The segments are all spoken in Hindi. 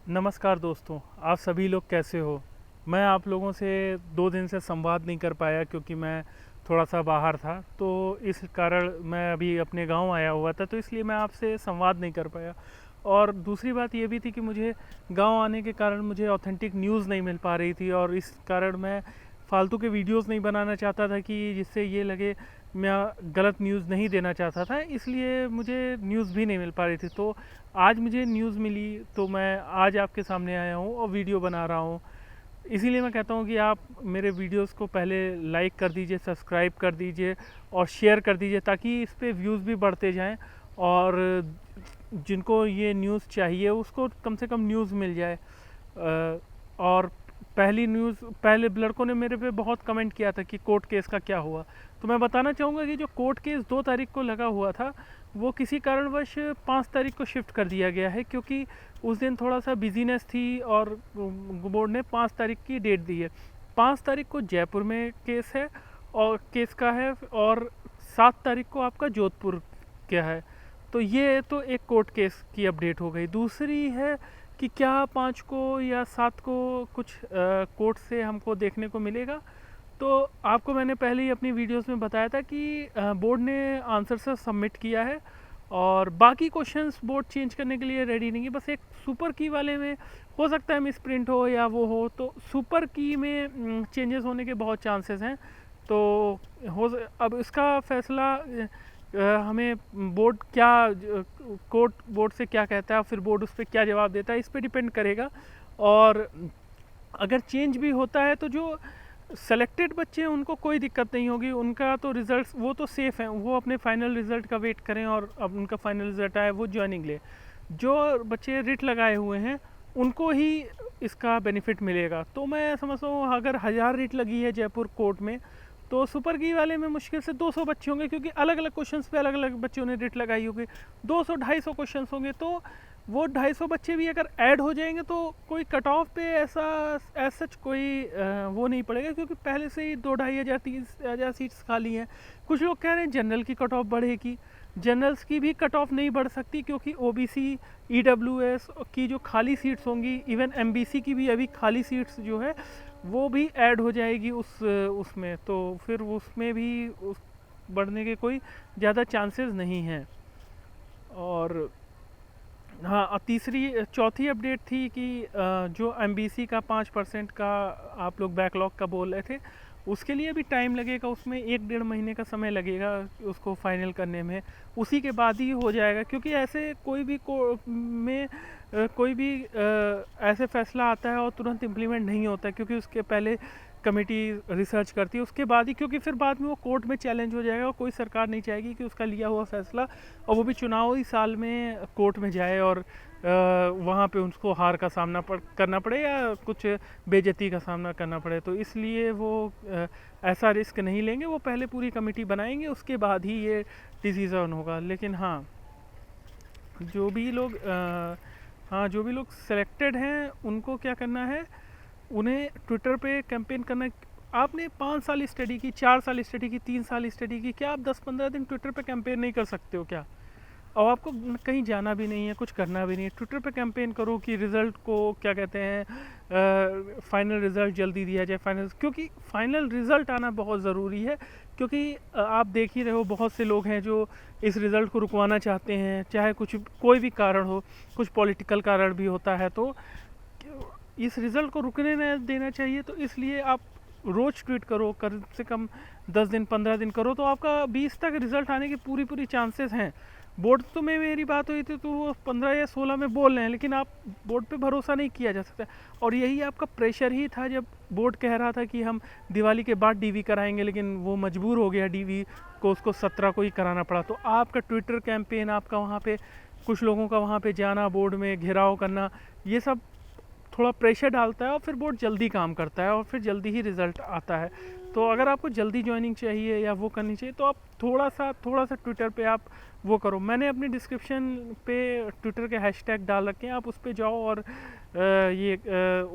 नमस्कार दोस्तों, आप सभी लोग कैसे हो। मैं आप लोगों से 2 दिन से संवाद नहीं कर पाया क्योंकि मैं थोड़ा सा बाहर था, तो इस कारण मैं अभी अपने गांव आया हुआ था, तो इसलिए मैं आपसे संवाद नहीं कर पाया। और दूसरी बात ये भी थी कि मुझे गांव आने के कारण मुझे ऑथेंटिक न्यूज़ नहीं मिल पा रही थी, और इस कारण मैं फालतू के वीडियोस नहीं बनाना चाहता था कि जिससे ये लगे मैं गलत न्यूज़ नहीं देना चाहता था, इसलिए मुझे न्यूज़ भी नहीं मिल पा रही थी। तो आज मुझे न्यूज़ मिली, तो मैं आज आपके सामने आया हूँ और वीडियो बना रहा हूँ। इसीलिए मैं कहता हूँ कि आप मेरे वीडियोस को पहले लाइक कर दीजिए, सब्सक्राइब कर दीजिए और शेयर कर दीजिए, ताकि इस पे व्यूज़ भी बढ़ते जाएं और जिनको ये न्यूज़ चाहिए उसको कम से कम न्यूज़ मिल जाए। और पहली न्यूज़, पहले लड़कों ने मेरे पे बहुत कमेंट किया था कि कोर्ट केस का क्या हुआ। तो मैं बताना चाहूँगा कि जो कोर्ट केस 2 तारीख को लगा हुआ था, वो किसी कारणवश 5 तारीख को शिफ्ट कर दिया गया है, क्योंकि उस दिन थोड़ा सा बिजीनेस थी और बोर्ड ने 5 तारीख की डेट दी है। 5 तारीख को जयपुर में केस है और केस का है, और 7 तारीख को आपका जोधपुर क्या है। तो ये तो एक कोर्ट केस की अपडेट हो गई। दूसरी है कि क्या 5 को या 7 को कुछ कोर्ट से हमको देखने को मिलेगा। तो आपको मैंने पहले ही अपनी वीडियोस में बताया था कि बोर्ड ने आंसर से सबमिट किया है, और बाकी क्वेश्चंस बोर्ड चेंज करने के लिए रेडी नहीं है। बस एक सुपर की वाले में हो सकता है मिस प्रिंट हो या वो हो, तो सुपर की में चेंजेस होने के बहुत चांसेस हैं। तो अब इसका फैसला हमें बोर्ड क्या, कोर्ट बोर्ड से क्या कहता है, फिर बोर्ड उस पर क्या जवाब देता है, इस पर डिपेंड करेगा। और अगर चेंज भी होता है तो जो सेलेक्टेड बच्चे हैं उनको कोई दिक्कत नहीं होगी, उनका तो रिजल्ट वो तो सेफ़ हैं, वो अपने फाइनल रिज़ल्ट का वेट करें और अब उनका फाइनल रिज़ल्ट आए वो ज्वाइनिंग ले। जो बच्चे रिट लगाए हुए हैं उनको ही इसका बेनिफिट मिलेगा। तो मैं समझता हूँ अगर 1000 रिट लगी है जयपुर कोर्ट में, तो सुपर की वाले में मुश्किल से 200 बच्चे होंगे, क्योंकि अलग अलग क्वेश्चंस पे अलग अलग बच्चों ने रिट लगाई होगी। 200-250 क्वेश्चंस होंगे, तो वो 250 बच्चे भी अगर ऐड हो जाएंगे तो कोई कट ऑफ पे ऐसा सच कोई वो नहीं पड़ेगा, क्योंकि पहले से ही 2-2,500 3,000 सीट्स खाली हैं। कुछ लोग कह रहे हैं जनरल की कट ऑफ बढ़ेगी। जनरल्स की भी कट ऑफ नहीं बढ़ सकती, क्योंकि ओबीसी ईडब्ल्यूएस की जो खाली सीट्स होंगी, इवन एमबीसी की भी अभी खाली सीट्स जो है वो भी ऐड हो जाएगी उसमें, तो फिर उसमें भी बढ़ने के कोई ज़्यादा चांसेस नहीं हैं। और हाँ, तीसरी चौथी अपडेट थी कि जो एमबीसी का 5% का आप लोग बैकलॉग का बोल रहे थे, उसके लिए भी टाइम लगेगा, उसमें 1-1.5 महीने का समय लगेगा उसको फाइनल करने में। उसी के बाद ही हो जाएगा, क्योंकि ऐसे कोई भी कोई भी ऐसे फैसला आता है और तुरंत इम्प्लीमेंट नहीं होता है, क्योंकि उसके पहले कमेटी रिसर्च करती है, उसके बाद ही, क्योंकि फिर बाद में वो कोर्ट में चैलेंज हो जाएगा और कोई सरकार नहीं चाहेगी कि उसका लिया हुआ फैसला, और वो भी चुनावी साल में कोर्ट में जाए और वहाँ पे उसको हार का सामना करना पड़े या कुछ बेइज्जती का सामना करना पड़े। तो इसलिए वो ऐसा रिस्क नहीं लेंगे, वो पहले पूरी कमेटी बनाएंगे, उसके बाद ही ये डिसीज़न होगा। लेकिन हाँ, जो भी लोग हाँ, जो भी लोग सेलेक्टेड हैं उनको क्या करना है, उन्हें ट्विटर पे कैंपेन करना। आपने 5 साल स्टडी की, 4 साल स्टडी की, 3 साल स्टडी की, क्या आप 10-15 दिन ट्विटर पे कैंपेन नहीं कर सकते हो क्या? और आपको कहीं जाना भी नहीं है, कुछ करना भी नहीं है, ट्विटर पे कैंपेन करो कि रिज़ल्ट को क्या कहते हैं, फाइनल रिज़ल्ट जल्दी दिया जाए। फाइनल, क्योंकि फाइनल रिज़ल्ट आना बहुत ज़रूरी है, क्योंकि आप देख ही रहे हो बहुत से लोग हैं जो इस रिज़ल्ट को रुकवाना चाहते हैं, चाहे कुछ कोई भी कारण हो, कुछ पॉलिटिकल कारण भी होता है। तो इस रिज़ल्ट को रुकने नहीं देना चाहिए, तो इसलिए आप रोज़ ट्वीट करो, कम से कम 10 दिन 15 दिन करो, तो आपका 20 तक रिज़ल्ट आने की पूरी चांसेस हैं। बोर्ड तो में मेरी बात हुई थी तो वो 15 या 16 में बोल रहे हैं, लेकिन आप बोर्ड पे भरोसा नहीं किया जा सकता। और यही आपका प्रेशर ही था जब बोर्ड कह रहा था कि हम दिवाली के बाद डीवी कराएंगे, लेकिन वो मजबूर हो गया डीवी को, उसको 17 को ही कराना पड़ा। तो आपका ट्विटर कैंपेन, आपका वहाँ पे कुछ लोगों का वहाँ पे जाना, बोर्ड में घेराव करना, ये सब थोड़ा प्रेशर डालता है, और फिर बोर्ड जल्दी काम करता है और फिर जल्दी ही रिज़ल्ट आता है। तो अगर आपको जल्दी ज्वाइनिंग चाहिए या वो करनी चाहिए, तो आप थोड़ा सा ट्विटर पे आप वो करो। मैंने अपनी डिस्क्रिप्शन पे ट्विटर के हैशटैग डाल रखे हैं, आप उस पर जाओ और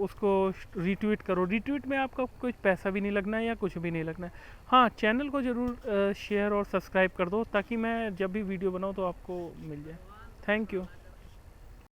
उसको रीट्वीट करो। रीट्वीट में आपका कुछ पैसा भी नहीं लगना है या कुछ भी नहीं लगना है। हाँ, चैनल को ज़रूर शेयर और सब्सक्राइब कर दो, ताकि मैं जब भी वीडियो बनाऊँ तो आपको मिल जाए। Thank you.